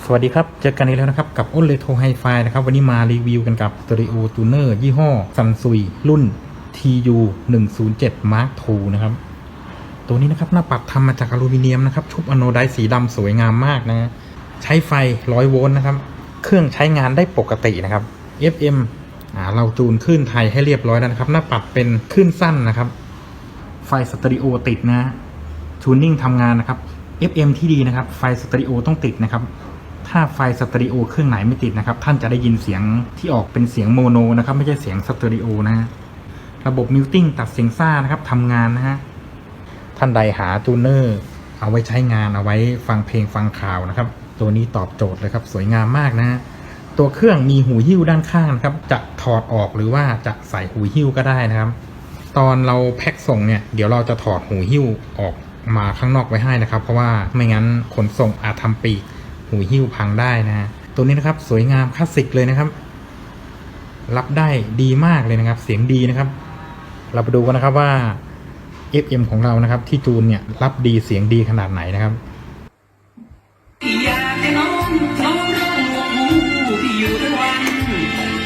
สวัสดีครับเจอกันอีกแล้วนะครับกับอ้นเลโทไฮไฟนะครับวันนี้มารีวิวกันกับสเตอริโอจูเนอร์ยี่ห้อซัมซุยรุ่น TU 107 Mark II นะครับตัวนี้นะครับหน้าปัดทำมาจากอลูมิเนียมนะครับชุบอะโนไดซ์สีดำสวยงามมากนะใช้ไฟ100 โวลต์นะครับเครื่องใช้งานได้ปกตินะครับ FM เราจูนคลื่นไทยให้เรียบร้อยแล้วนะครับหน้าปัดเป็นคลื่นสั้นนะครับไฟสเตอริโอติดนะทูนนิ่งทำงานนะครับ FM ที่ดีนะครับไฟสเตอริโอต้องติดนะครับถ้าไฟสเตอริโอเครื่องไหนไม่ติดนะครับท่านจะได้ยินเสียงที่ออกเป็นเสียงโมโนนะครับไม่ใช่เสียงสเตอริโอนะฮะระบบมิวติ้งตัดเสียงซ่านะครับทำงานนะฮะท่านใดหาจูเนอร์เอาไว้ใช้งานเอาไว้ฟังเพลงฟังข่าวนะครับตัวนี้ตอบโจทย์เลยครับสวยงามมากนะฮะตัวเครื่องมีหูหิ้วด้านข้างนะครับจะถอดออกหรือว่าจะใส่หูหิ้วก็ได้นะครับตอนเราแพ็คส่งเนี่ยเดี๋ยวเราจะถอดหูหิ้วออกมาข้างนอกไว้ให้นะครับเพราะว่าไม่งั้นขนส่งอาจทำปีกหูหิ้วพังได้นะตัวนี้นะครับสวยงามคลาสสิกเลยนะครับรับได้ดีมากเลยนะครับเสียงดีนะครับเราไปดูกันนะครับว่า FM ของเรานะครับที่จูนเนี่ยรับดีเสียงดีขนาดไหนนะครับอยากให้น้องร้องหัวหูที่อยู่ทั้งวัน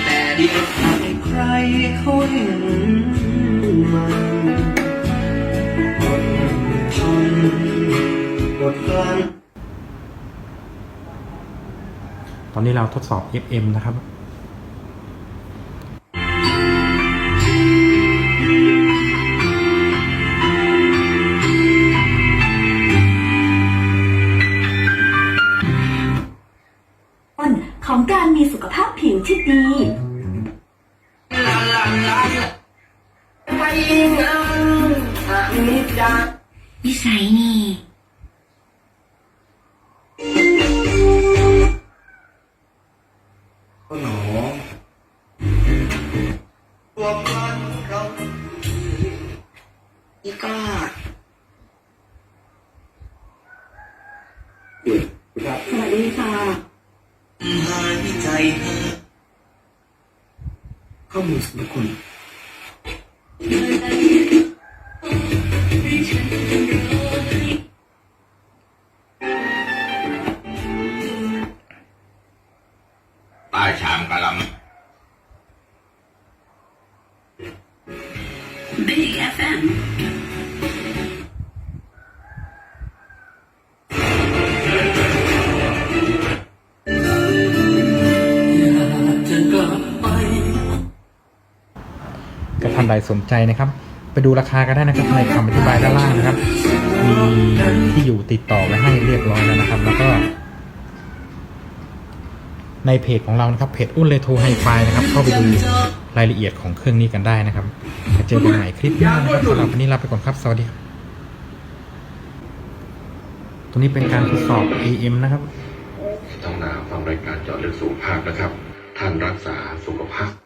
แต่เดียวให้ใครคนมันอดทนอดกลั้นตอนนี้เราทดสอบ FM นะครับของการมีสุขภาพผิวที่ดีนิสัยนี่ก็หนอตัวมันเราอีก็สวัสดีค่ะหายใจเธอข้อมูลสำคัญใต้ชามกะลำBig FMก็ท่านใดสนใจนะครับไปดูราคากันได้นะครับในคำอธิบายด้านล่างนะครับมีที่อยู่ติดต่อไว้ให้เรียบร้อยแล้วนะครับแล้วก็ในเพจของเรานะครับเพจอุ้นเลโทไฮไฟนะครับเข้าไปดูรายละเอียดของเครื่องนี้กันได้นะครับเจอกันใหม่คลิปหน้านะครับสำหรับวันนี้ลาไปก่อนครับสวัสดีครับตัวนี้เป็นการทดสอบ AM นะครับต้องนาฟังรายการเจาะลึกสุขภาพนะครับท่านรักษาสุขภาพ